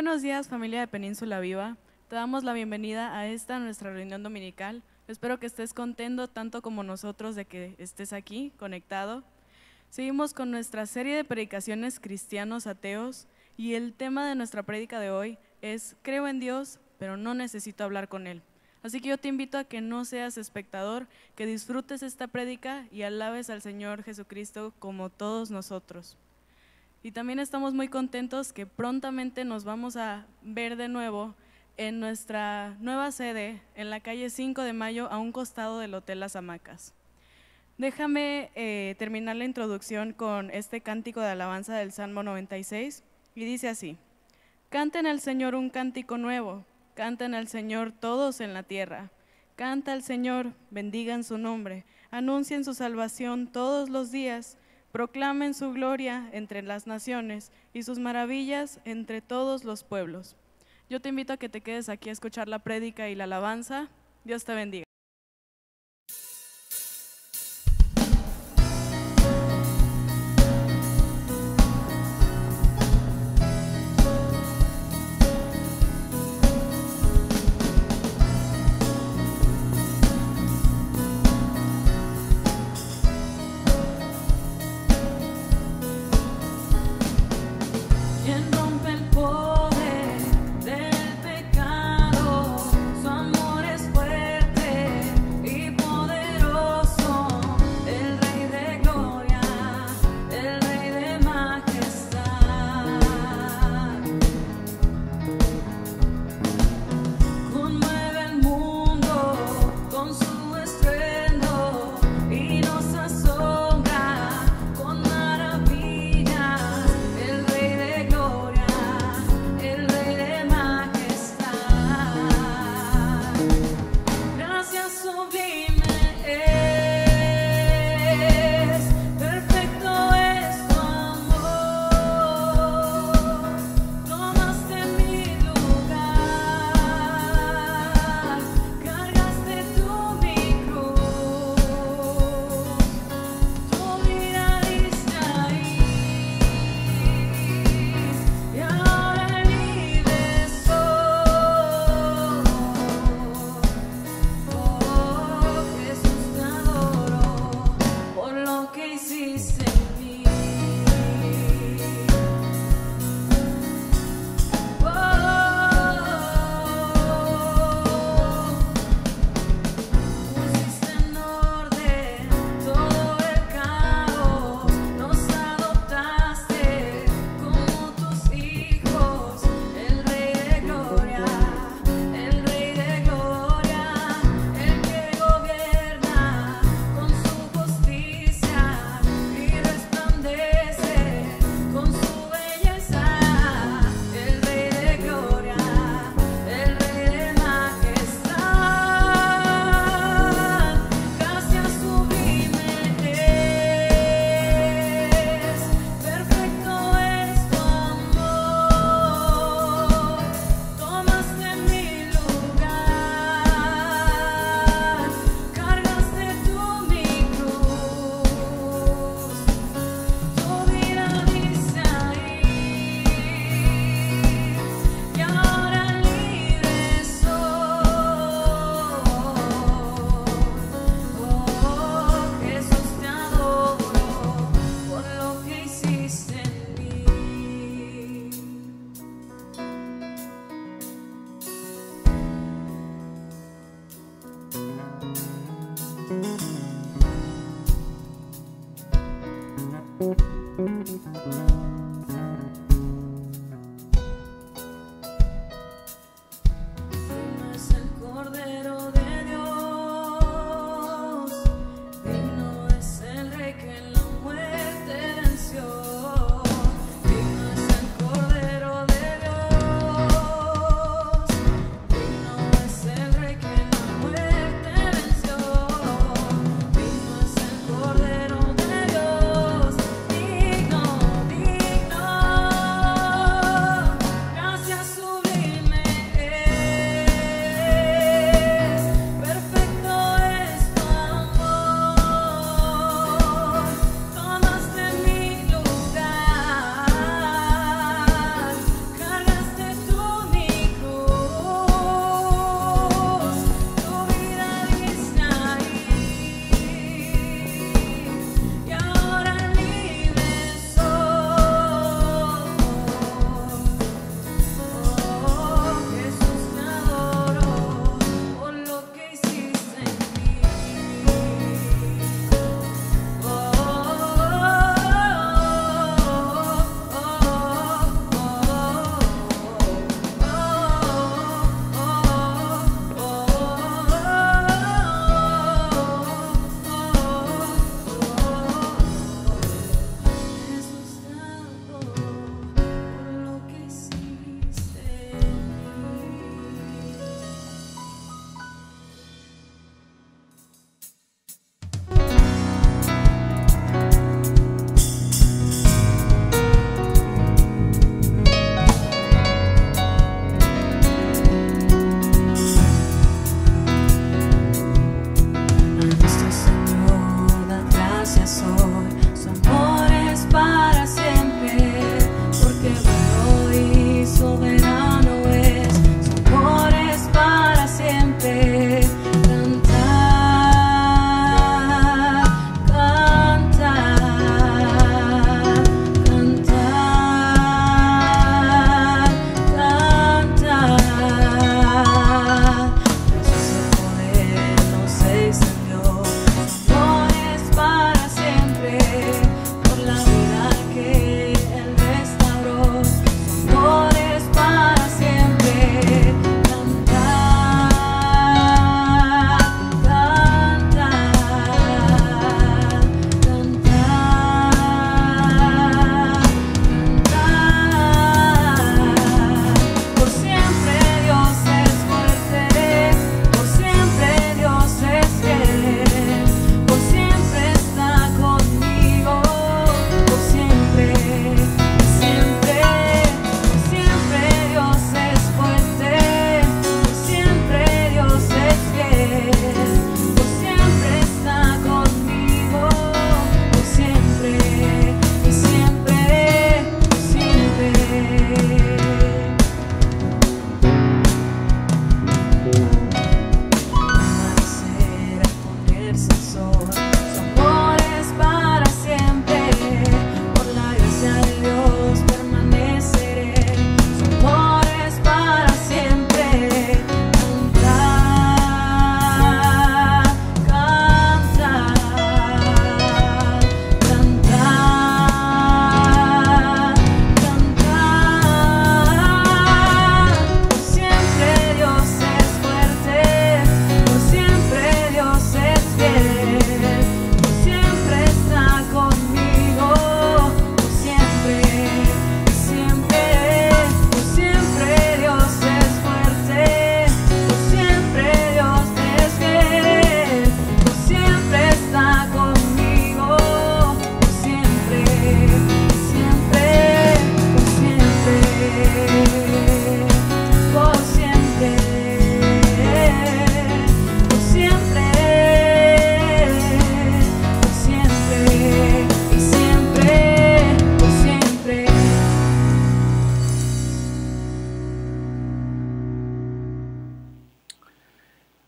Buenos días, familia de Península Viva. Te damos la bienvenida a esta nuestra reunión dominical. Espero que estés contento tanto como nosotros de que estés aquí conectado. Seguimos con nuestra serie de predicaciones cristianos ateos y el tema de nuestra prédica de hoy es creo en Dios, pero no necesito hablar con Él. Así que yo te invito a que no seas espectador, que disfrutes esta prédica y alabes al Señor Jesucristo como todos nosotros. Y también estamos muy contentos que prontamente nos vamos a ver de nuevo en nuestra nueva sede en la calle 5 de Mayo a un costado del Hotel Las Hamacas. Déjame terminar la introducción con este cántico de alabanza del Salmo 96 y dice así: Canten al Señor un cántico nuevo, canten al Señor todos en la tierra. Canta al Señor, bendigan su nombre, anuncien su salvación todos los días. Proclamen su gloria entre las naciones y sus maravillas entre todos los pueblos. Yo te invito a que te quedes aquí a escuchar la prédica y la alabanza. Dios te bendiga. Su amor es fuerte y poderoso. gloria.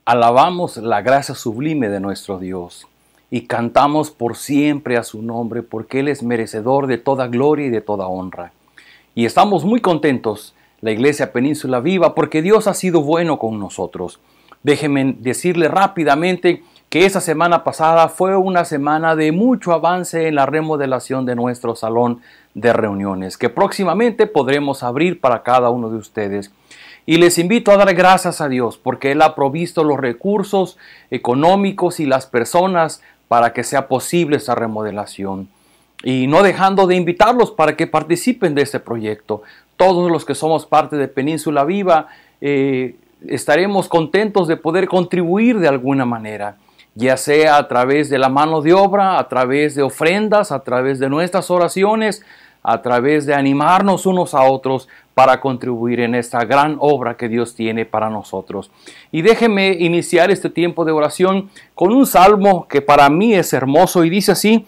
Alabamos la gracia sublime de nuestro Dios y cantamos por siempre a su nombre, porque Él es merecedor de toda gloria y de toda honra. Y estamos muy contentos, la Iglesia Península Viva, porque Dios ha sido bueno con nosotros. Déjenme decirle rápidamente que esa semana pasada fue una semana de mucho avance en la remodelación de nuestro salón de reuniones, que próximamente podremos abrir para cada uno de ustedes. Y les invito a dar gracias a Dios porque Él ha provisto los recursos económicos y las personas para que sea posible esa remodelación. Y no dejando de invitarlos para que participen de este proyecto. Todos los que somos parte de Península Viva estaremos contentos de poder contribuir de alguna manera, ya sea a través de la mano de obra, a través de ofrendas, a través de nuestras oraciones, a través de animarnos unos a otros para contribuir en esta gran obra que Dios tiene para nosotros. Y déjenme iniciar este tiempo de oración con un salmo que para mí es hermoso y dice así: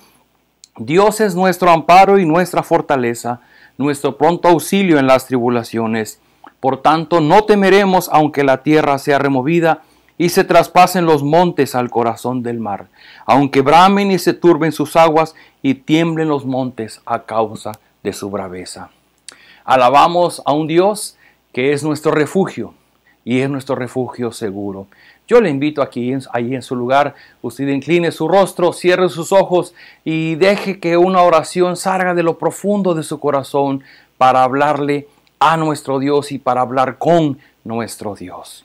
Dios es nuestro amparo y nuestra fortaleza, nuestro pronto auxilio en las tribulaciones. Por tanto, no temeremos aunque la tierra sea removida y se traspasen los montes al corazón del mar, aunque bramen y se turben sus aguas y tiemblen los montes a causa de su braveza. Alabamos a un Dios que es nuestro refugio y es nuestro refugio seguro. Yo le invito aquí, ahí en su lugar, usted incline su rostro, cierre sus ojos y deje que una oración salga de lo profundo de su corazón para hablarle a nuestro Dios y para hablar con nuestro Dios.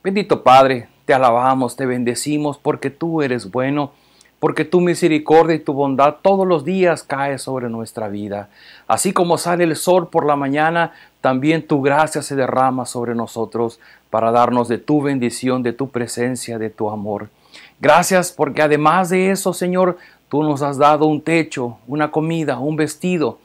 Bendito Padre, te alabamos, te bendecimos porque tú eres bueno, porque tu misericordia y tu bondad todos los días cae sobre nuestra vida. Así como sale el sol por la mañana, también tu gracia se derrama sobre nosotros para darnos de tu bendición, de tu presencia, de tu amor. Gracias porque además de eso, Señor, tú nos has dado un techo, una comida, un vestido.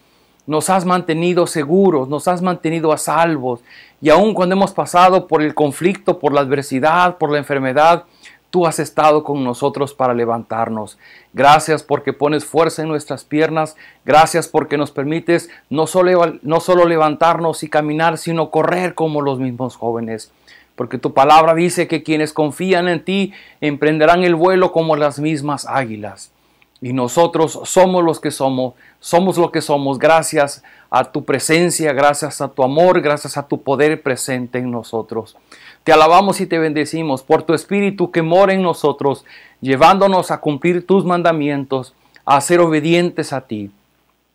Nos has mantenido seguros, nos has mantenido a salvos. Y aun cuando hemos pasado por el conflicto, por la adversidad, por la enfermedad, tú has estado con nosotros para levantarnos. Gracias porque pones fuerza en nuestras piernas. Gracias porque nos permites no solo levantarnos y caminar, sino correr como los mismos jóvenes. Porque tu palabra dice que quienes confían en ti emprenderán el vuelo como las mismas águilas. Y nosotros somos los que somos lo que somos gracias a tu presencia, gracias a tu amor, gracias a tu poder presente en nosotros. Te alabamos y te bendecimos por tu Espíritu que mora en nosotros, llevándonos a cumplir tus mandamientos, a ser obedientes a ti.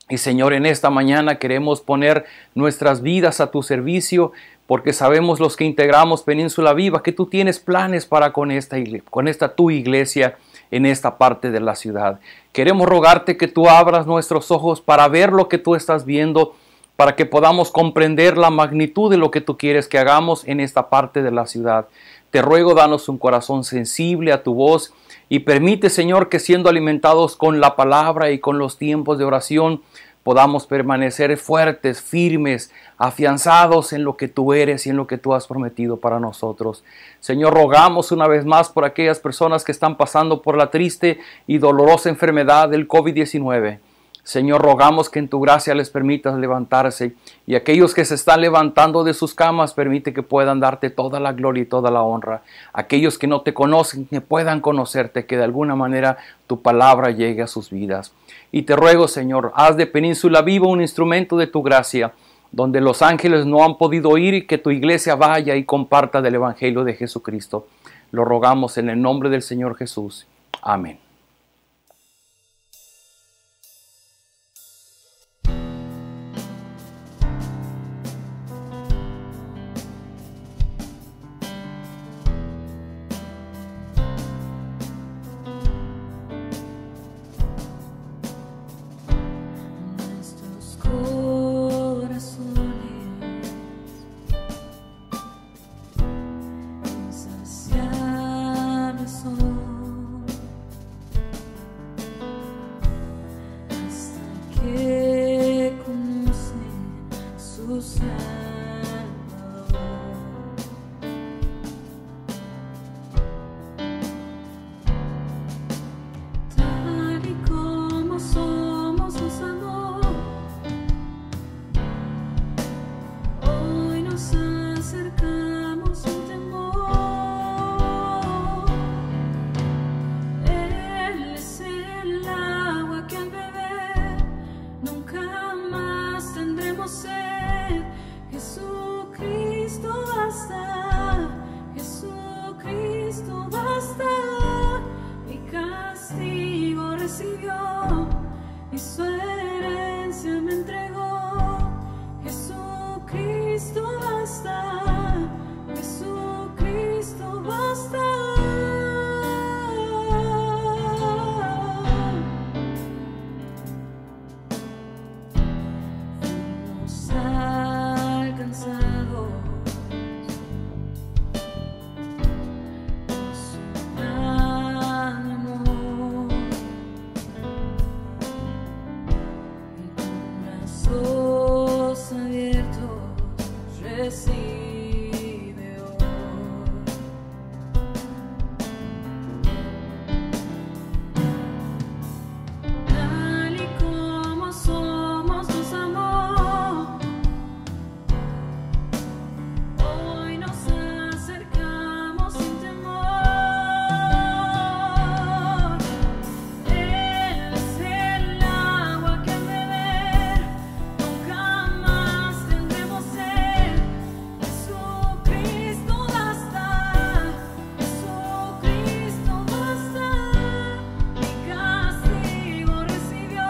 Y Señor, en esta mañana queremos poner nuestras vidas a tu servicio, porque sabemos los que integramos Península Viva que tú tienes planes para con esta tu iglesia en esta parte de la ciudad. Queremos rogarte que tú abras nuestros ojos para ver lo que tú estás viendo, para que podamos comprender la magnitud de lo que tú quieres que hagamos en esta parte de la ciudad. Te ruego, danos un corazón sensible a tu voz y permite, Señor, que siendo alimentados con la palabra y con los tiempos de oración, podamos permanecer fuertes, firmes, afianzados en lo que tú eres y en lo que tú has prometido para nosotros. Señor, rogamos una vez más por aquellas personas que están pasando por la triste y dolorosa enfermedad del COVID-19. Señor, rogamos que en tu gracia les permitas levantarse y aquellos que se están levantando de sus camas, permite que puedan darte toda la gloria y toda la honra. Aquellos que no te conocen, que puedan conocerte, que de alguna manera tu palabra llegue a sus vidas. Y te ruego, Señor, haz de Península Viva un instrumento de tu gracia, donde los ángeles no han podido ir y que tu iglesia vaya y comparta del Evangelio de Jesucristo. Lo rogamos en el nombre del Señor Jesús. Amén. Jesucristo basta, Jesucristo basta. Mi castigo recibió y su herencia me entregó. Jesucristo basta, Jesucristo basta. Fuimos alcanzados por su gran amor, y con brazos abiertos recibe hoy. Tal y como somos nos amó, hoy nos acercamos sin temor. Él es el agua que al beber nunca más tendremos sed. Jesucristo basta, Jesucristo basta. Mi castigo recibió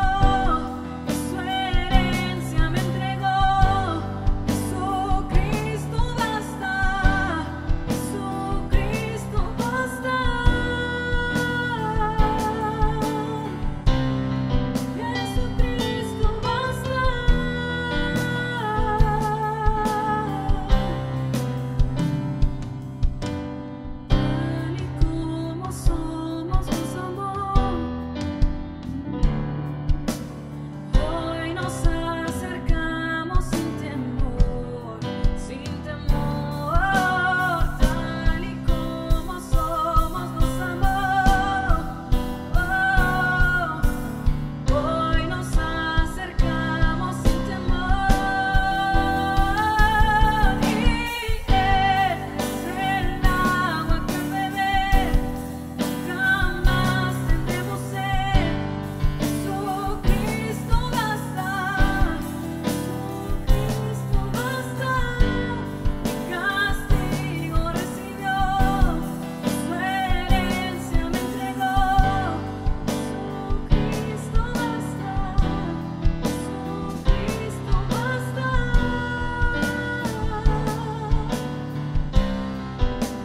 y su herencia me entregó. Jesucristo basta, Jesucristo basta. Jesucristo basta. Tal y como somos nos amó, hoy nos acercamos sin temor, sin temor. Tal y como somos nos amó, hoy nos acercamos sin temor. Y Él es el agua que al beber nunca más tendremos sed. Jesucristo basta, Jesucristo basta. Mi castigo recibió, su herencia me entregó. Jesucristo basta, Jesucristo basta.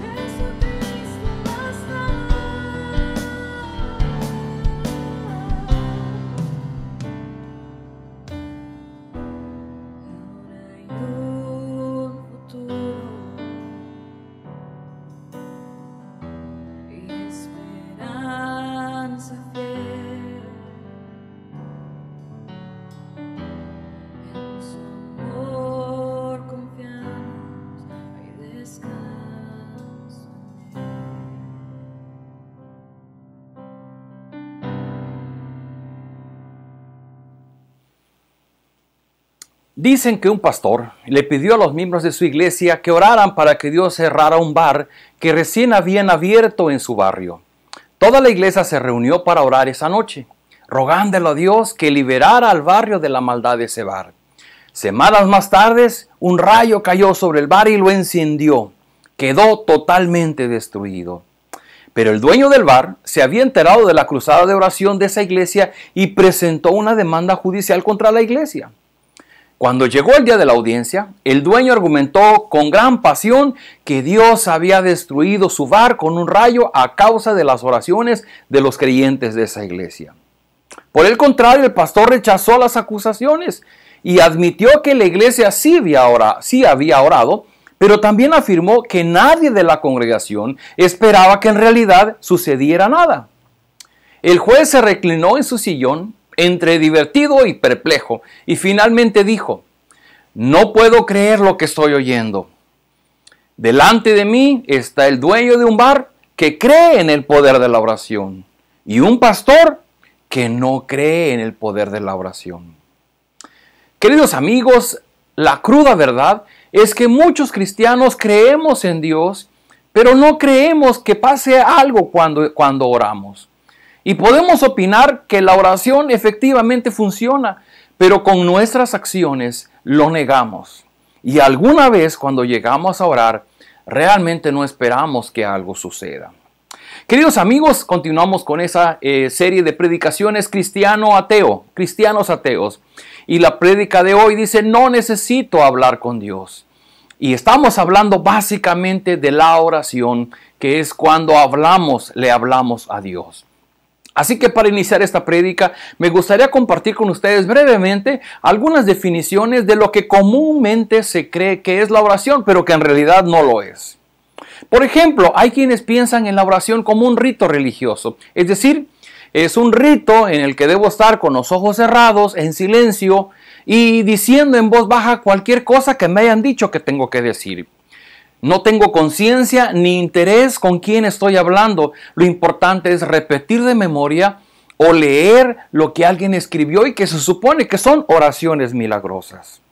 Jesucristo basta. Ahora hay un futuro y esperanza fiel. En su amor confiamos, hay descanso en él. Dicen que un pastor le pidió a los miembros de su iglesia que oraran para que Dios cerrara un bar que recién habían abierto en su barrio. Toda la iglesia se reunió para orar esa noche, rogándole a Dios que liberara al barrio de la maldad de ese bar. Semanas más tarde, un rayo cayó sobre el bar y lo encendió. Quedó totalmente destruido. Pero el dueño del bar se había enterado de la cruzada de oración de esa iglesia y presentó una demanda judicial contra la iglesia. Cuando llegó el día de la audiencia, el dueño argumentó con gran pasión que Dios había destruido su bar con un rayo a causa de las oraciones de los creyentes de esa iglesia. Por el contrario, el pastor rechazó las acusaciones y admitió que la iglesia sí había orado, pero también afirmó que nadie de la congregación esperaba que en realidad sucediera nada. El juez se reclinó en su sillón, entre divertido y perplejo, y finalmente dijo: no puedo creer lo que estoy oyendo. Delante de mí está el dueño de un bar que cree en el poder de la oración y un pastor que no cree en el poder de la oración. Queridos amigos, la cruda verdad es que muchos cristianos creemos en Dios, pero no creemos que pase algo cuando oramos. Y podemos opinar que la oración efectivamente funciona, pero con nuestras acciones lo negamos. Y alguna vez cuando llegamos a orar, realmente no esperamos que algo suceda. Queridos amigos, continuamos con esa serie de predicaciones cristianos ateos. Y la prédica de hoy dice, no necesito hablar con Dios. Y estamos hablando básicamente de la oración, que es cuando le hablamos a Dios. Así que para iniciar esta prédica, me gustaría compartir con ustedes brevemente algunas definiciones de lo que comúnmente se cree que es la oración, pero que en realidad no lo es. Por ejemplo, hay quienes piensan en la oración como un rito religioso, es decir, es un rito en el que debo estar con los ojos cerrados, en silencio y diciendo en voz baja cualquier cosa que me hayan dicho que tengo que decir. No tengo conciencia ni interés con quién estoy hablando. Lo importante es repetir de memoria o leer lo que alguien escribió y que se supone que son oraciones milagrosas.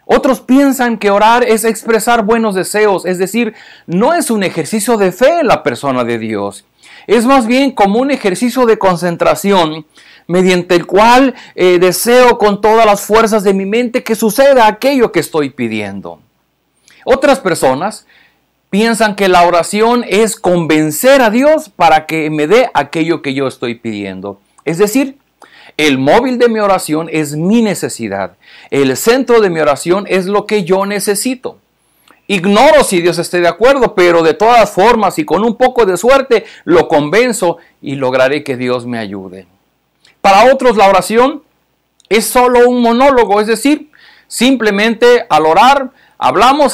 Otros piensan que orar es expresar buenos deseos, es decir, no es un ejercicio de fe en la persona de Dios. Es más bien como un ejercicio de concentración mediante el cual deseo con todas las fuerzas de mi mente que suceda aquello que estoy pidiendo. Otras personas piensan que la oración es convencer a Dios para que me dé aquello que yo estoy pidiendo. Es decir, el móvil de mi oración es mi necesidad. El centro de mi oración es lo que yo necesito. Ignoro si Dios esté de acuerdo, pero de todas formas y con un poco de suerte lo convenzo y lograré que Dios me ayude. Para otros la oración es solo un monólogo, es decir, simplemente al orar hablamos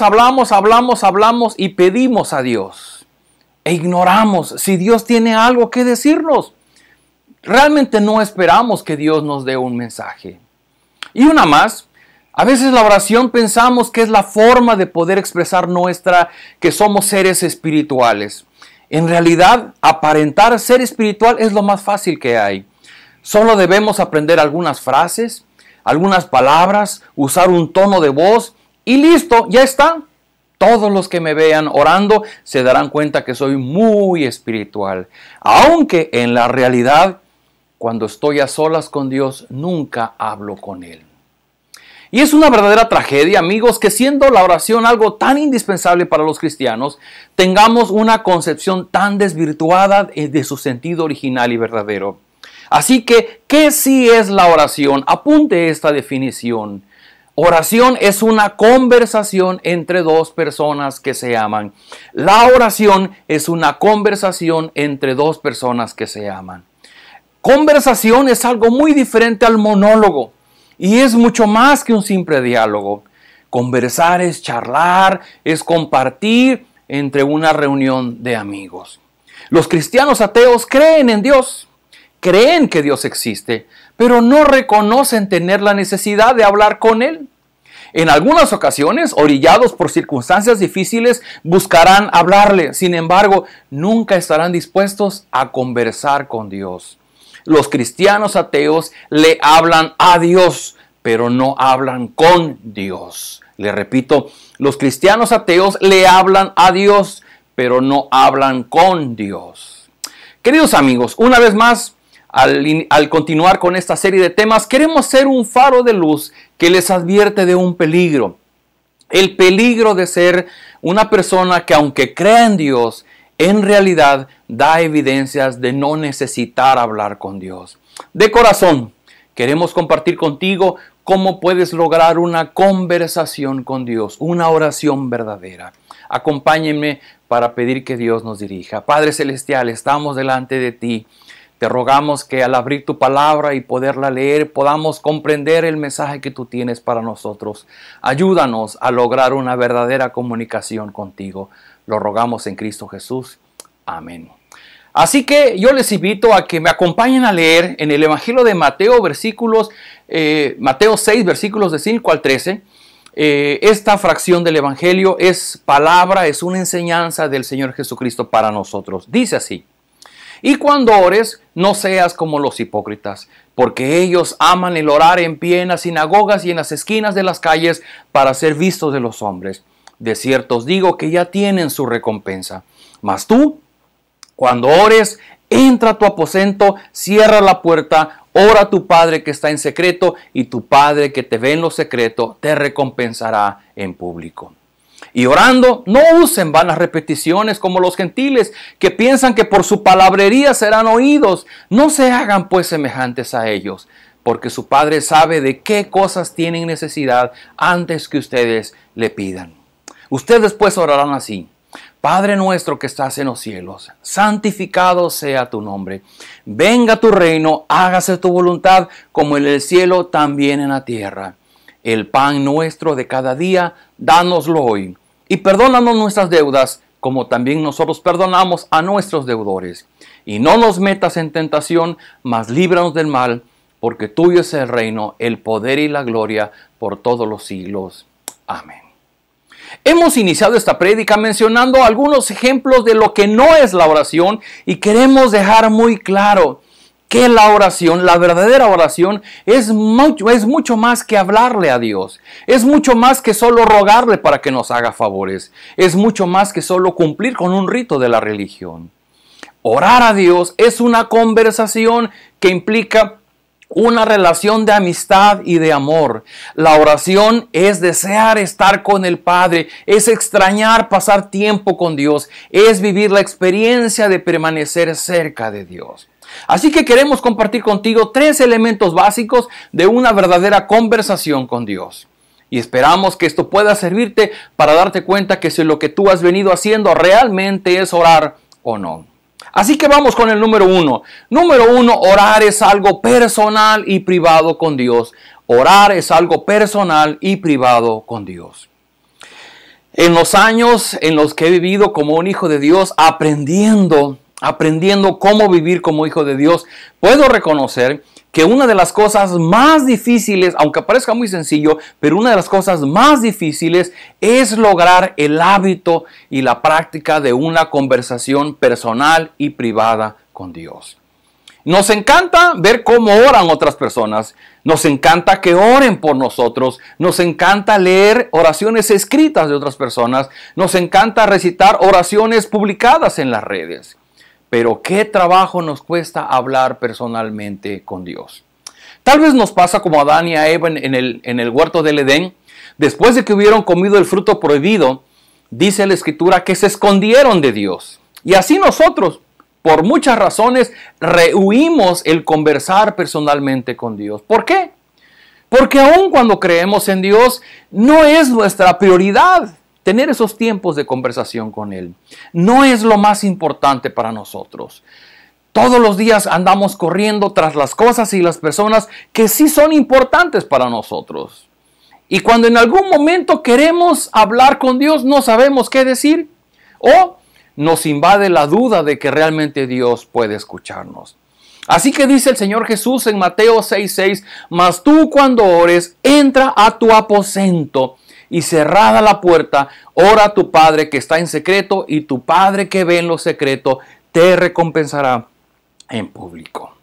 y pedimos a Dios. E ignoramos si Dios tiene algo que decirnos. Realmente no esperamos que Dios nos dé un mensaje. Y una más, a veces la oración pensamos que es la forma de poder expresar que somos seres espirituales. En realidad, aparentar ser espiritual es lo más fácil que hay. Solo debemos aprender algunas frases, algunas palabras, usar un tono de voz y listo, ya está. Todos los que me vean orando se darán cuenta que soy muy espiritual. Aunque en la realidad, cuando estoy a solas con Dios, nunca hablo con Él. Y es una verdadera tragedia, amigos, que siendo la oración algo tan indispensable para los cristianos, tengamos una concepción tan desvirtuada de su sentido original y verdadero. Así que, ¿qué sí es la oración? Apunte esta definición. Oración es una conversación entre dos personas que se aman. La oración es una conversación entre dos personas que se aman. Conversación es algo muy diferente al monólogo y es mucho más que un simple diálogo. Conversar es charlar, es compartir entre una reunión de amigos. Los cristianos ateos creen en Dios, creen que Dios existe, pero no reconocen tener la necesidad de hablar con Él. En algunas ocasiones, orillados por circunstancias difíciles, buscarán hablarle. Sin embargo, nunca estarán dispuestos a conversar con Dios. Los cristianos ateos le hablan a Dios, pero no hablan con Dios. Le repito, los cristianos ateos le hablan a Dios, pero no hablan con Dios. Queridos amigos, una vez más, al continuar con esta serie de temas, queremos ser un faro de luz que les advierte de un peligro. El peligro de ser una persona que, aunque crea en Dios, en realidad da evidencias de no necesitar hablar con Dios. De corazón, queremos compartir contigo cómo puedes lograr una conversación con Dios, una oración verdadera. Acompáñenme para pedir que Dios nos dirija. Padre Celestial, estamos delante de ti. Te rogamos que al abrir tu palabra y poderla leer podamos comprender el mensaje que tú tienes para nosotros. Ayúdanos a lograr una verdadera comunicación contigo. Lo rogamos en Cristo Jesús. Amén. Así que yo les invito a que me acompañen a leer en el Evangelio de Mateo, Mateo 6, versículos de 5 al 13. Esta fracción del Evangelio es palabra, es una enseñanza del Señor Jesucristo para nosotros. Dice así: y cuando ores, no seas como los hipócritas, porque ellos aman el orar en pie en las sinagogas y en las esquinas de las calles para ser vistos de los hombres. De cierto os digo que ya tienen su recompensa. Mas tú, Cuando ores, entra a tu aposento, cierra la puerta, ora a tu Padre que está en secreto, y tu Padre que te ve en lo secreto te recompensará en público. Y orando, no usen vanas repeticiones como los gentiles, que piensan que por su palabrería serán oídos. No se hagan pues semejantes a ellos, porque su Padre sabe de qué cosas tienen necesidad antes que ustedes le pidan. Ustedes pues orarán así: Padre nuestro que estás en los cielos, santificado sea tu nombre. Venga tu reino, hágase tu voluntad, como en el cielo, también en la tierra. El pan nuestro de cada día, dánoslo hoy. Y perdónanos nuestras deudas, como también nosotros perdonamos a nuestros deudores. Y no nos metas en tentación, mas líbranos del mal, porque tuyo es el reino, el poder y la gloria por todos los siglos. Amén. Hemos iniciado esta prédica mencionando algunos ejemplos de lo que no es la oración, y queremos dejar muy claro que la oración, la verdadera oración, es mucho más que hablarle a Dios. Es mucho más que solo rogarle para que nos haga favores. Es mucho más que solo cumplir con un rito de la religión. Orar a Dios es una conversación que implica una relación de amistad y de amor. La oración es desear estar con el Padre, es extrañar pasar tiempo con Dios, es vivir la experiencia de permanecer cerca de Dios. Así que queremos compartir contigo 3 elementos básicos de una verdadera conversación con Dios. Y esperamos que esto pueda servirte para darte cuenta que si lo que tú has venido haciendo realmente es orar o no. Así que vamos con el número 1. Número 1, orar es algo personal y privado con Dios. Orar es algo personal y privado con Dios. En los años en los que he vivido como un hijo de Dios, aprendiendo cómo vivir como hijo de Dios, puedo reconocer que una de las cosas más difíciles, aunque parezca muy sencillo, pero una de las cosas más difíciles es lograr el hábito y la práctica de una conversación personal y privada con Dios. Nos encanta ver cómo oran otras personas, nos encanta que oren por nosotros, nos encanta leer oraciones escritas de otras personas, nos encanta recitar oraciones publicadas en las redes. Pero qué trabajo nos cuesta hablar personalmente con Dios. Tal vez nos pasa como a Adán y a Eva en el huerto del Edén. Después de que hubieron comido el fruto prohibido, dice la Escritura que se escondieron de Dios. Y así nosotros, por muchas razones, rehuimos el conversar personalmente con Dios. ¿Por qué? Porque aun cuando creemos en Dios, no es nuestra prioridad tener esos tiempos de conversación con Él. No es lo más importante para nosotros. Todos los días andamos corriendo tras las cosas y las personas que sí son importantes para nosotros. Y cuando en algún momento queremos hablar con Dios, no sabemos qué decir. O nos invade la duda de que realmente Dios puede escucharnos. Así que dice el Señor Jesús en Mateo 6:6, mas tú cuando ores, entra a tu aposento, y cerrada la puerta, ora a tu Padre que está en secreto, y tu Padre que ve en lo secreto te recompensará en público.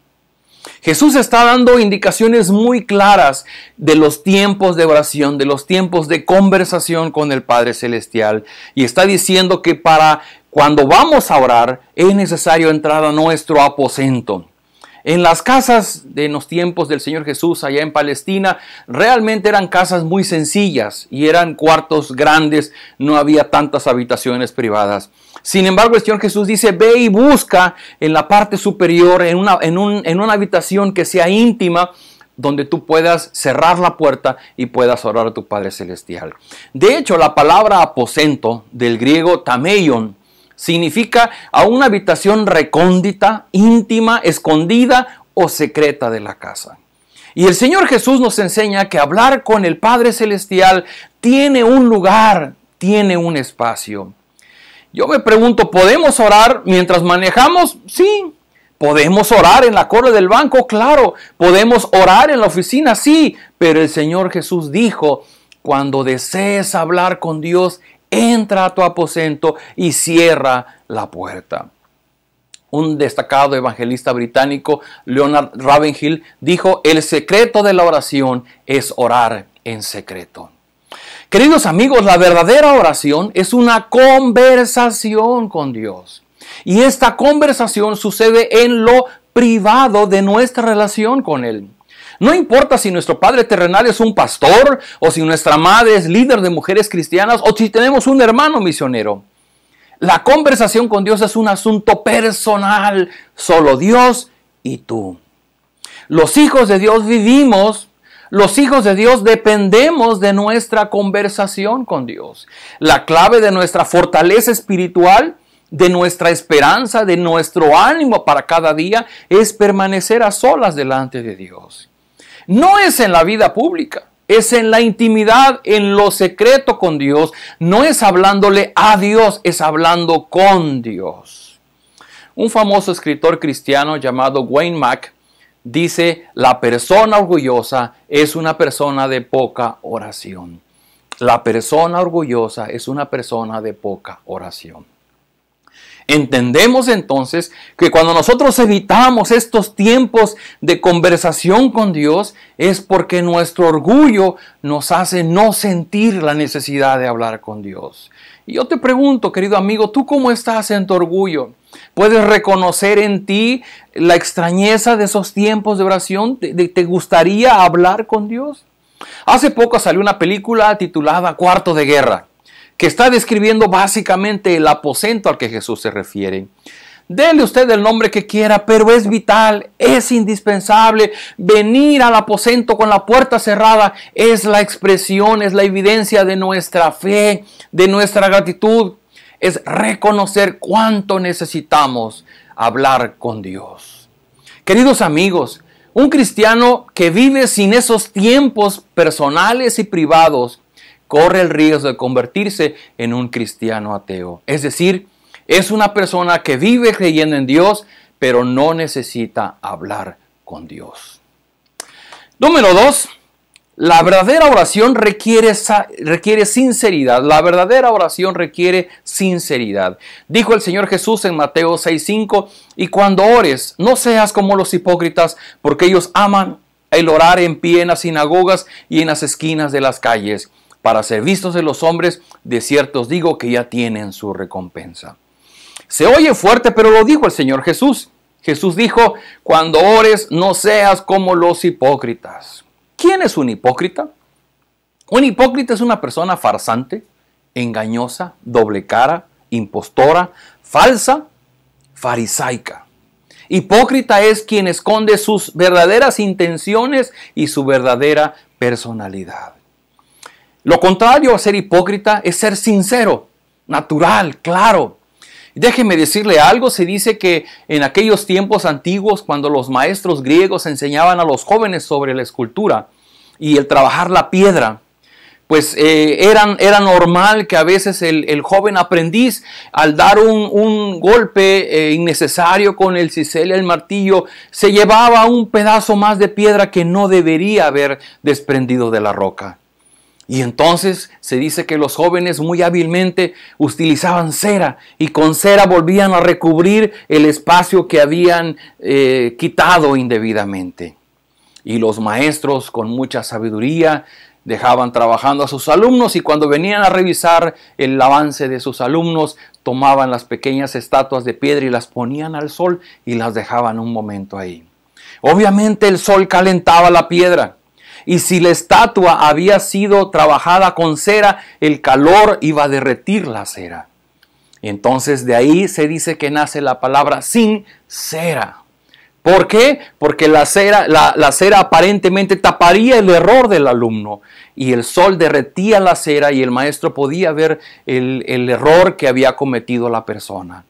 Jesús está dando indicaciones muy claras de los tiempos de oración, de los tiempos de conversación con el Padre Celestial. Y está diciendo que para cuando vamos a orar es necesario entrar a nuestro aposento. En las casas de los tiempos del Señor Jesús allá en Palestina, realmente eran casas muy sencillas y eran cuartos grandes, no había tantas habitaciones privadas. Sin embargo, el Señor Jesús dice, ve y busca en la parte superior, en una habitación que sea íntima, donde tú puedas cerrar la puerta y puedas orar a tu Padre Celestial. De hecho, la palabra aposento, del griego tameion, significa a una habitación recóndita, íntima, escondida o secreta de la casa. Y el Señor Jesús nos enseña que hablar con el Padre Celestial tiene un lugar, tiene un espacio. Yo me pregunto, ¿podemos orar mientras manejamos? Sí. ¿Podemos orar en la cola del banco? Claro. ¿Podemos orar en la oficina? Sí. Pero el Señor Jesús dijo, cuando desees hablar con Dios, entra a tu aposento y cierra la puerta. Un destacado evangelista británico, Leonard Ravenhill, dijo, el secreto de la oración es orar en secreto. Queridos amigos, la verdadera oración es una conversación con Dios. Y esta conversación sucede en lo privado de nuestra relación con Él. No importa si nuestro padre terrenal es un pastor, o si nuestra madre es líder de mujeres cristianas, o si tenemos un hermano misionero. La conversación con Dios es un asunto personal, solo Dios y tú. Los hijos de Dios vivimos, los hijos de Dios dependemos de nuestra conversación con Dios. La clave de nuestra fortaleza espiritual, de nuestra esperanza, de nuestro ánimo para cada día, es permanecer a solas delante de Dios. No es en la vida pública, es en la intimidad, en lo secreto con Dios. No es hablándole a Dios, es hablando con Dios. Un famoso escritor cristiano llamado Wayne Mack dice: la persona orgullosa es una persona de poca oración. La persona orgullosa es una persona de poca oración. Entendemos entonces que cuando nosotros evitamos estos tiempos de conversación con Dios es porque nuestro orgullo nos hace no sentir la necesidad de hablar con Dios. Y yo te pregunto, querido amigo, ¿tú cómo estás en tu orgullo? ¿Puedes reconocer en ti la extrañeza de esos tiempos de oración? ¿Te gustaría hablar con Dios? Hace poco salió una película titulada Cuarto de Guerra, que está describiendo básicamente el aposento al que Jesús se refiere. Dele usted el nombre que quiera, pero es vital, es indispensable. Venir al aposento con la puerta cerrada es la expresión, es la evidencia de nuestra fe, de nuestra gratitud. Es reconocer cuánto necesitamos hablar con Dios. Queridos amigos, un cristiano que vive sin esos tiempos personales y privados corre el riesgo de convertirse en un cristiano ateo. Es decir, es una persona que vive creyendo en Dios, pero no necesita hablar con Dios. Número 2, la verdadera oración requiere sinceridad. La verdadera oración requiere sinceridad. Dijo el Señor Jesús en Mateo 6:5, y cuando ores, no seas como los hipócritas, porque ellos aman el orar en pie en las sinagogas y en las esquinas de las calles, para ser vistos de los hombres. De cierto os digo que ya tienen su recompensa. Se oye fuerte, pero lo dijo el Señor Jesús. Jesús dijo: cuando ores, no seas como los hipócritas. ¿Quién es un hipócrita? Un hipócrita es una persona farsante, engañosa, doble cara, impostora, falsa, farisaica. Hipócrita es quien esconde sus verdaderas intenciones y su verdadera personalidad. Lo contrario a ser hipócrita es ser sincero, natural, claro. Déjeme decirle algo, se dice que en aquellos tiempos antiguos, cuando los maestros griegos enseñaban a los jóvenes sobre la escultura y el trabajar la piedra, pues era normal que a veces el joven aprendiz, al dar un golpe innecesario con el cisel y el martillo, se llevaba un pedazo más de piedra que no debería haber desprendido de la roca. Y entonces se dice que los jóvenes muy hábilmente utilizaban cera y con cera volvían a recubrir el espacio que habían quitado indebidamente. Y los maestros con mucha sabiduría dejaban trabajando a sus alumnos, y cuando venían a revisar el avance de sus alumnos, tomaban las pequeñas estatuas de piedra y las ponían al sol y las dejaban un momento ahí. Obviamente el sol calentaba la piedra. Y si la estatua había sido trabajada con cera, el calor iba a derretir la cera. Entonces de ahí se dice que nace la palabra sincera. ¿Por qué? Porque la cera aparentemente taparía el error del alumno, y el sol derretía la cera y el maestro podía ver el error que había cometido la persona.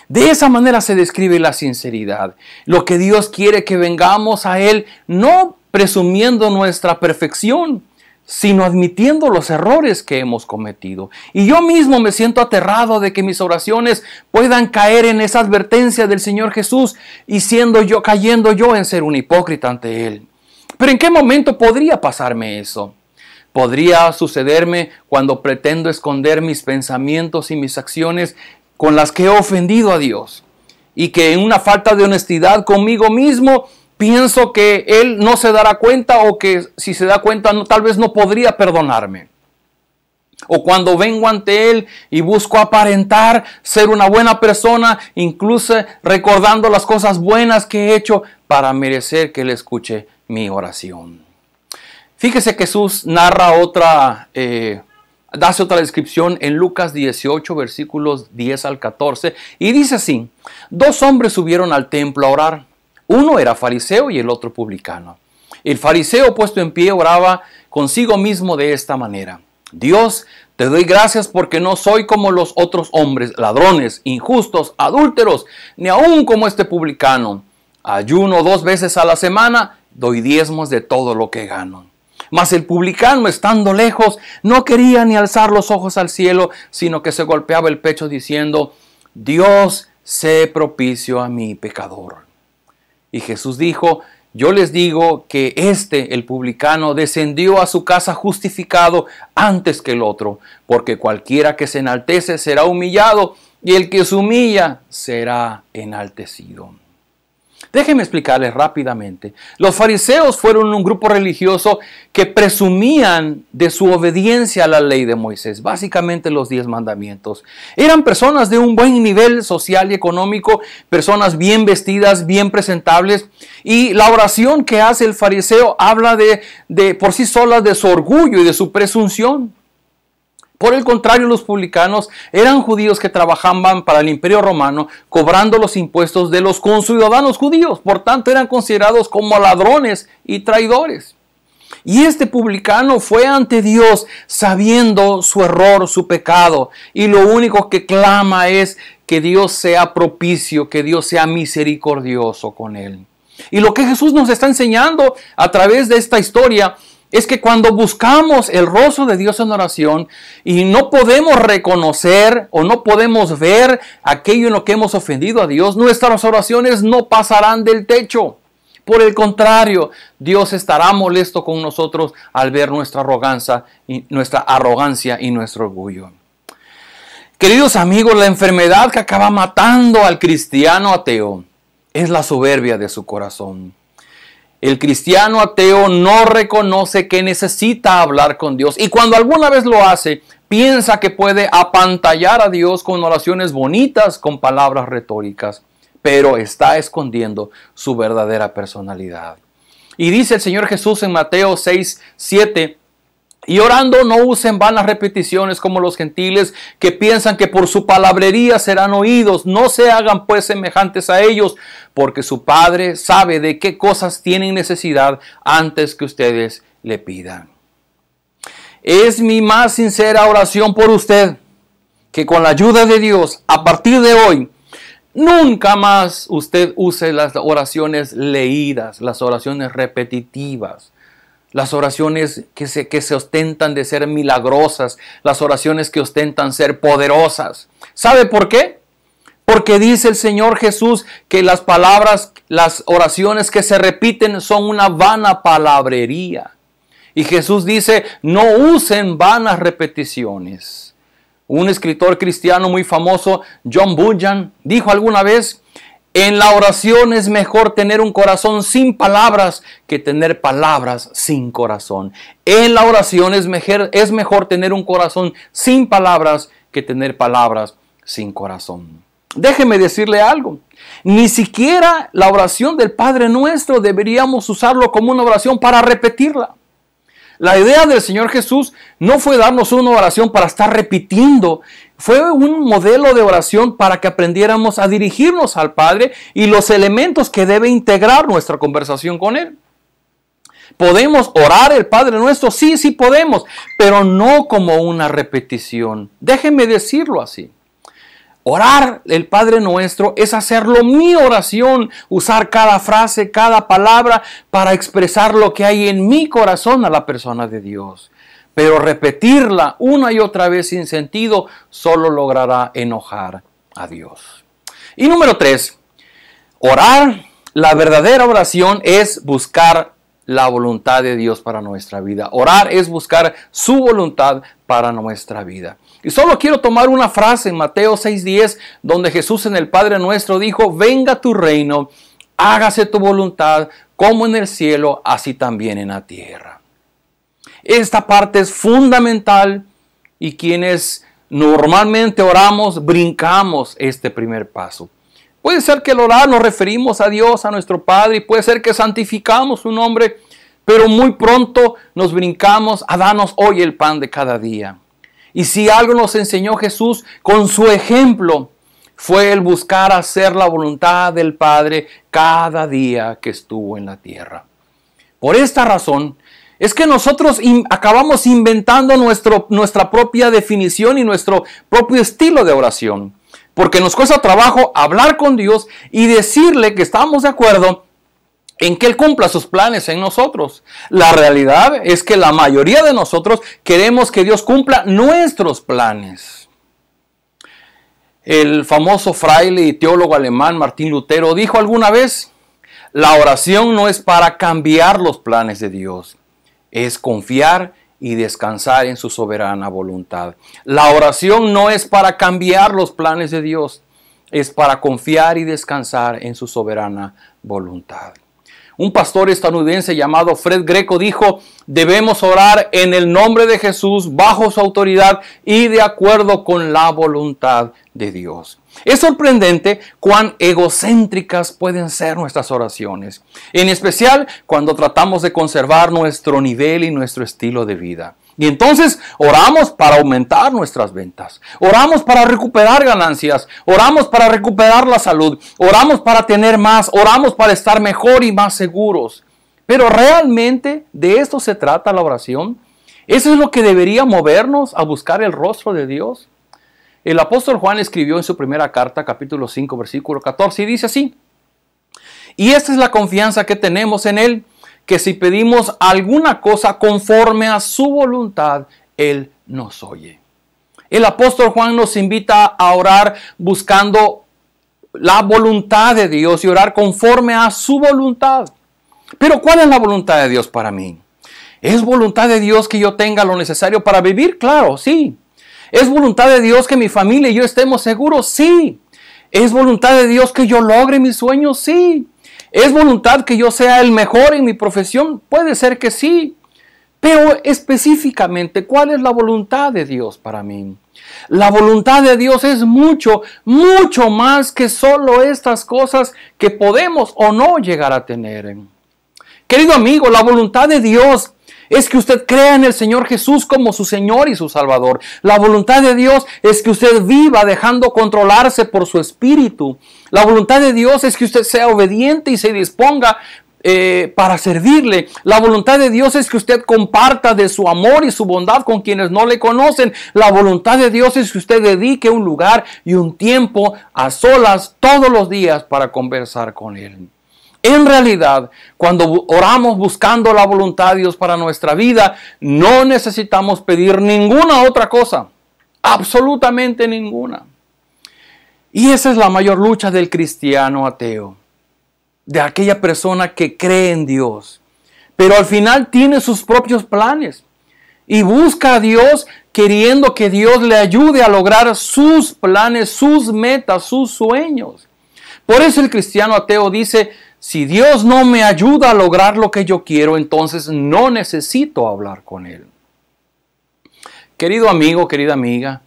De esa manera se describe la sinceridad. Lo que Dios quiere que vengamos a Él, no presumiendo nuestra perfección, sino admitiendo los errores que hemos cometido. Y yo mismo me siento aterrado de que mis oraciones puedan caer en esa advertencia del Señor Jesús y cayendo yo en ser un hipócrita ante Él. Pero ¿en qué momento podría pasarme eso? Podría sucederme cuando pretendo esconder mis pensamientos y mis acciones con las que he ofendido a Dios, y que en una falta de honestidad conmigo mismo pienso que Él no se dará cuenta, o que si se da cuenta tal vez no podría perdonarme. O cuando vengo ante Él y busco aparentar ser una buena persona, incluso recordando las cosas buenas que he hecho para merecer que Él escuche mi oración. Fíjese que Jesús narra hace otra descripción en Lucas 18, versículos 10 al 14, y dice así: 2 hombres subieron al templo a orar. Uno era fariseo y el otro publicano. El fariseo, puesto en pie, oraba consigo mismo de esta manera: Dios, te doy gracias porque no soy como los otros hombres, ladrones, injustos, adúlteros, ni aun como este publicano. Ayuno 2 veces a la semana, doy diezmos de todo lo que gano. Mas el publicano, estando lejos, no quería ni alzar los ojos al cielo, sino que se golpeaba el pecho diciendo: Dios, sé propicio a mi pecador. Y Jesús dijo: yo les digo que el publicano, descendió a su casa justificado antes que el otro, porque cualquiera que se enaltece será humillado, y el que se humilla será enaltecido. Déjenme explicarles rápidamente. Los fariseos fueron un grupo religioso que presumían de su obediencia a la ley de Moisés, básicamente los 10 mandamientos. Eran personas de un buen nivel social y económico, personas bien vestidas, bien presentables, y la oración que hace el fariseo habla de por sí sola de su orgullo y de su presunción. Por el contrario, los publicanos eran judíos que trabajaban para el Imperio Romano, cobrando los impuestos de los conciudadanos judíos. Por tanto, eran considerados como ladrones y traidores. Y este publicano fue ante Dios sabiendo su error, su pecado. Y lo único que clama es que Dios sea propicio, que Dios sea misericordioso con él. Y lo que Jesús nos está enseñando a través de esta historia es que cuando buscamos el rostro de Dios en oración y no podemos reconocer o no podemos ver aquello en lo que hemos ofendido a Dios, nuestras oraciones no pasarán del techo. Por el contrario, Dios estará molesto con nosotros al ver nuestra arrogancia y nuestro orgullo. Queridos amigos, la enfermedad que acaba matando al cristiano ateo es la soberbia de su corazón. El cristiano ateo no reconoce que necesita hablar con Dios, y cuando alguna vez lo hace, piensa que puede apantallar a Dios con oraciones bonitas, con palabras retóricas, pero está escondiendo su verdadera personalidad. Y dice el Señor Jesús en Mateo 6:7, y orando no usen vanas repeticiones como los gentiles, que piensan que por su palabrería serán oídos. No se hagan pues semejantes a ellos, porque su Padre sabe de qué cosas tienen necesidad antes que ustedes le pidan. Es mi más sincera oración por usted, que con la ayuda de Dios, a partir de hoy, nunca más usted use las oraciones leídas, las oraciones repetitivas, las oraciones que se ostentan de ser milagrosas, las oraciones que ostentan ser poderosas. ¿Sabe por qué? Porque dice el Señor Jesús que las oraciones que se repiten son una vana palabrería. Y Jesús dice: no usen vanas repeticiones. Un escritor cristiano muy famoso, John Bunyan, dijo alguna vez: en la oración es mejor tener un corazón sin palabras que tener palabras sin corazón. En la oración es mejor tener un corazón sin palabras que tener palabras sin corazón. Déjeme decirle algo. Ni siquiera la oración del Padre Nuestro deberíamos usarlo como una oración para repetirla. La idea del Señor Jesús no fue darnos una oración para estar repitiendo. Fue un modelo de oración para que aprendiéramos a dirigirnos al Padre y los elementos que debe integrar nuestra conversación con Él. ¿Podemos orar el Padre Nuestro? Sí, sí podemos, pero no como una repetición. Déjenme decirlo así. Orar el Padre Nuestro es hacerlo mi oración, usar cada frase, cada palabra para expresar lo que hay en mi corazón a la persona de Dios. Pero repetirla una y otra vez sin sentido solo logrará enojar a Dios. Y número 3, orar, la verdadera oración es buscar la voluntad de Dios para nuestra vida. Orar es buscar su voluntad para nuestra vida. Y solo quiero tomar una frase en Mateo 6:10, donde Jesús en el Padre Nuestro dijo: venga tu reino, hágase tu voluntad, como en el cielo, así también en la tierra. Esta parte es fundamental y quienes normalmente oramos, brincamos este primer paso. Puede ser que al orar nos referimos a Dios, a nuestro Padre, y puede ser que santificamos su nombre, pero muy pronto nos brincamos a danos hoy el pan de cada día. Y si algo nos enseñó Jesús con su ejemplo, fue el buscar hacer la voluntad del Padre cada día que estuvo en la tierra. Por esta razón, es que nosotros acabamos inventando nuestra propia definición y nuestro propio estilo de oración. Porque nos cuesta trabajo hablar con Dios y decirle que estamos de acuerdo en que Él cumpla sus planes en nosotros. La realidad es que la mayoría de nosotros queremos que Dios cumpla nuestros planes. El famoso fraile y teólogo alemán Martín Lutero dijo alguna vez: la oración no es para cambiar los planes de Dios, es confiar y descansar en su soberana voluntad. La oración no es para cambiar los planes de Dios, es para confiar y descansar en su soberana voluntad. Un pastor estadounidense llamado Fred Greco dijo: debemos orar en el nombre de Jesús, bajo su autoridad y de acuerdo con la voluntad de Dios. Es sorprendente cuán egocéntricas pueden ser nuestras oraciones, en especial cuando tratamos de conservar nuestro nivel y nuestro estilo de vida. Y entonces oramos para aumentar nuestras ventas, oramos para recuperar ganancias, oramos para recuperar la salud, oramos para tener más, oramos para estar mejor y más seguros. Pero ¿realmente de esto se trata la oración? ¿Eso es lo que debería movernos a buscar el rostro de Dios? El apóstol Juan escribió en su primera carta, capítulo 5, versículo 14, y dice así: y esta es la confianza que tenemos en Él, que si pedimos alguna cosa conforme a su voluntad, Él nos oye. El apóstol Juan nos invita a orar buscando la voluntad de Dios y orar conforme a su voluntad. Pero ¿cuál es la voluntad de Dios para mí? ¿Es voluntad de Dios que yo tenga lo necesario para vivir? Claro, sí. ¿Es voluntad de Dios que mi familia y yo estemos seguros? Sí. ¿Es voluntad de Dios que yo logre mis sueños? Sí. ¿Es voluntad que yo sea el mejor en mi profesión? Puede ser que sí. Pero específicamente, ¿cuál es la voluntad de Dios para mí? La voluntad de Dios es mucho, mucho más que solo estas cosas que podemos o no llegar a tener. Querido amigo, la voluntad de Dios es que usted crea en el Señor Jesús como su Señor y su Salvador. La voluntad de Dios es que usted viva dejando controlarse por su espíritu. La voluntad de Dios es que usted sea obediente y se disponga para servirle. La voluntad de Dios es que usted comparta de su amor y su bondad con quienes no le conocen. La voluntad de Dios es que usted dedique un lugar y un tiempo a solas todos los días para conversar con Él. En realidad, cuando oramos buscando la voluntad de Dios para nuestra vida, no necesitamos pedir ninguna otra cosa, absolutamente ninguna. Y esa es la mayor lucha del cristiano ateo, de aquella persona que cree en Dios, pero al final tiene sus propios planes y busca a Dios queriendo que Dios le ayude a lograr sus planes, sus metas, sus sueños. Por eso el cristiano ateo dice: si Dios no me ayuda a lograr lo que yo quiero, entonces no necesito hablar con Él. Querido amigo, querida amiga,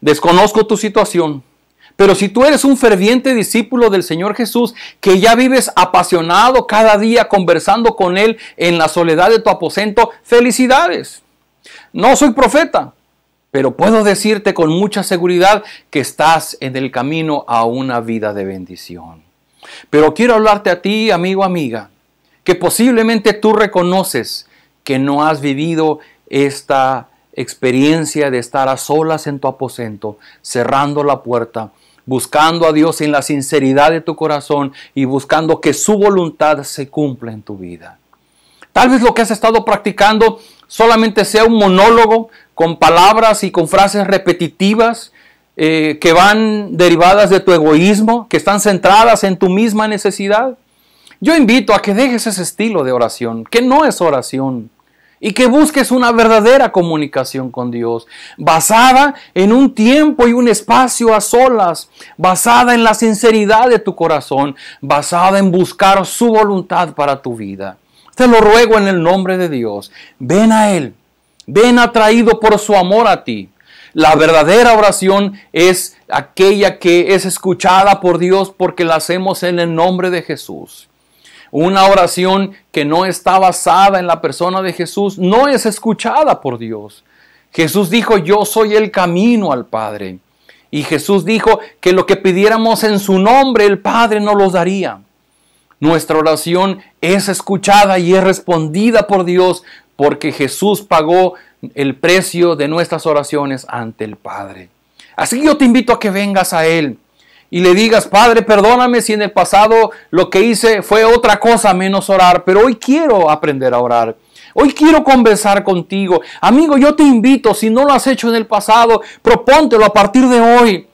desconozco tu situación, pero si tú eres un ferviente discípulo del Señor Jesús, que ya vives apasionado cada día conversando con Él en la soledad de tu aposento, felicidades. No soy profeta, pero puedo decirte con mucha seguridad que estás en el camino a una vida de bendición. Pero quiero hablarte a ti, amigo, amiga, que posiblemente tú reconoces que no has vivido esta experiencia de estar a solas en tu aposento, cerrando la puerta, buscando a Dios en la sinceridad de tu corazón y buscando que su voluntad se cumpla en tu vida. Tal vez lo que has estado practicando solamente sea un monólogo con palabras y con frases repetitivas que van derivadas de tu egoísmo, que están centradas en tu misma necesidad. Yo invito a que dejes ese estilo de oración, que no es oración, y que busques una verdadera comunicación con Dios, basada en un tiempo y un espacio a solas, basada en la sinceridad de tu corazón, basada en buscar su voluntad para tu vida. Te lo ruego en el nombre de Dios, ven a Él, ven atraído por su amor a ti, La verdadera oración es aquella que es escuchada por Dios porque la hacemos en el nombre de Jesús. Una oración que no está basada en la persona de Jesús no es escuchada por Dios. Jesús dijo, yo soy el camino al Padre. Y Jesús dijo que lo que pidiéramos en su nombre, el Padre nos los daría. Nuestra oración es escuchada y es respondida por Dios porque Jesús pagó el precio de nuestras oraciones ante el Padre. Así que yo te invito a que vengas a Él y le digas, Padre, perdóname si en el pasado lo que hice fue otra cosa menos orar, pero hoy quiero aprender a orar. Hoy quiero conversar contigo. Amigo, yo te invito, si no lo has hecho en el pasado, propóntelo a partir de hoy.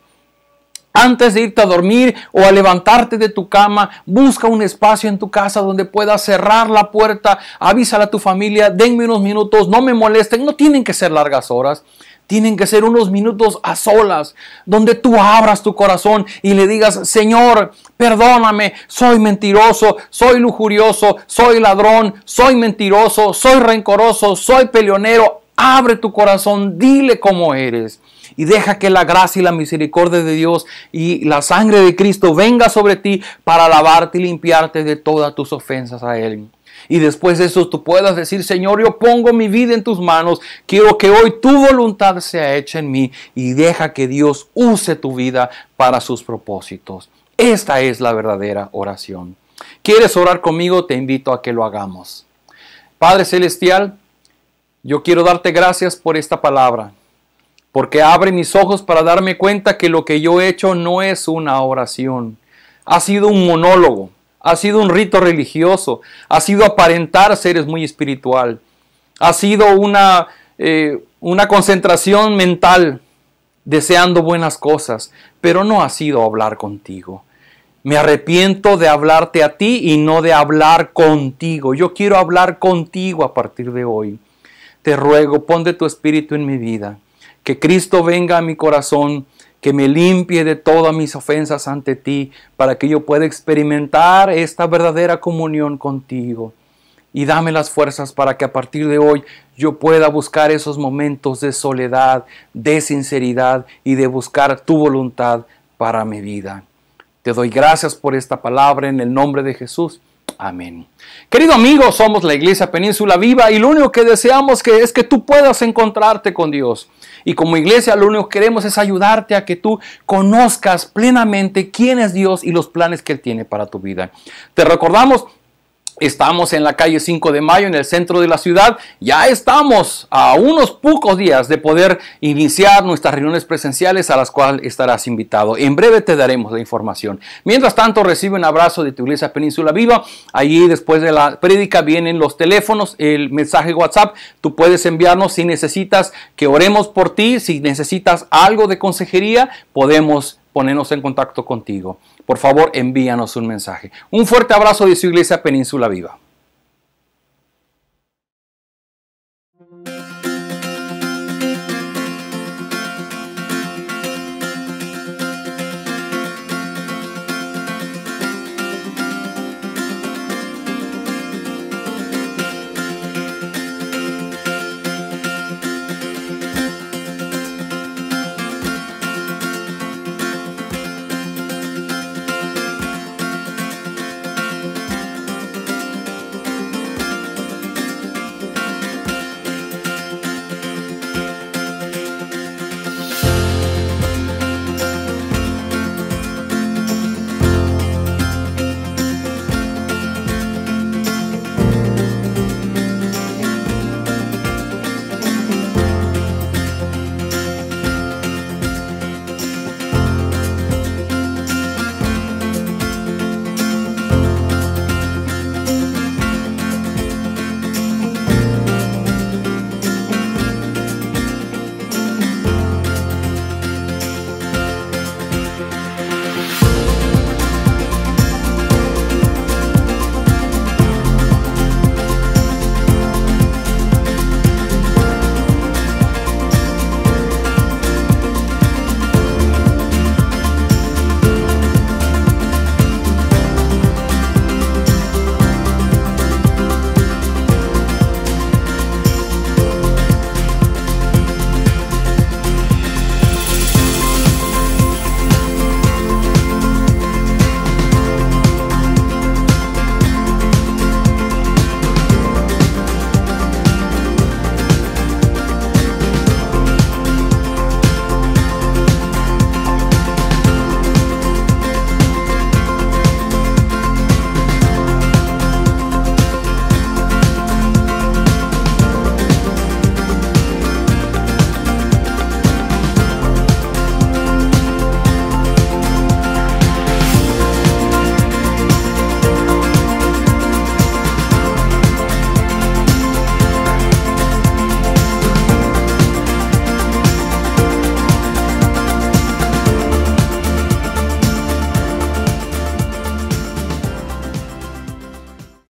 Antes de irte a dormir o a levantarte de tu cama, busca un espacio en tu casa donde puedas cerrar la puerta, avísale a tu familia, denme unos minutos, no me molesten, no tienen que ser largas horas. Tienen que ser unos minutos a solas, donde tú abras tu corazón y le digas, Señor, perdóname, soy mentiroso, soy lujurioso, soy ladrón, soy mentiroso, soy rencoroso, soy peleonero. Abre tu corazón, dile cómo eres. Y deja que la gracia y la misericordia de Dios y la sangre de Cristo venga sobre ti para lavarte y limpiarte de todas tus ofensas a Él. Y después de eso tú puedas decir, Señor, yo pongo mi vida en tus manos. Quiero que hoy tu voluntad sea hecha en mí. Y deja que Dios use tu vida para sus propósitos. Esta es la verdadera oración. ¿Quieres orar conmigo? Te invito a que lo hagamos. Padre Celestial, yo quiero darte gracias por esta palabra. Porque abre mis ojos para darme cuenta que lo que yo he hecho no es una oración. Ha sido un monólogo. Ha sido un rito religioso, ha sido aparentar seres muy espiritual, ha sido una concentración mental deseando buenas cosas, pero no ha sido hablar contigo. Me arrepiento de hablarte a ti y no de hablar contigo. Yo quiero hablar contigo a partir de hoy. Te ruego, pon de tu espíritu en mi vida, que Cristo venga a mi corazón, que me limpie de todas mis ofensas ante ti, para que yo pueda experimentar esta verdadera comunión contigo. Y dame las fuerzas para que a partir de hoy yo pueda buscar esos momentos de soledad, de sinceridad y de buscar tu voluntad para mi vida. Te doy gracias por esta palabra en el nombre de Jesús. Amén. Querido amigo, somos la Iglesia Península Viva y lo único que deseamos es que tú puedas encontrarte con Dios. Y como iglesia lo único que queremos es ayudarte a que tú conozcas plenamente quién es Dios y los planes que Él tiene para tu vida. Te recordamos, estamos en la calle 5 de Mayo, en el centro de la ciudad. Ya estamos a unos pocos días de poder iniciar nuestras reuniones presenciales a las cuales estarás invitado. En breve te daremos la información. Mientras tanto, recibe un abrazo de tu Iglesia Península Viva. Allí después de la prédica vienen los teléfonos, el mensaje WhatsApp. Tú puedes enviarnos si necesitas que oremos por ti, si necesitas algo de consejería, podemos ponernos en contacto contigo. Por favor, envíanos un mensaje. Un fuerte abrazo de su Iglesia Península Viva.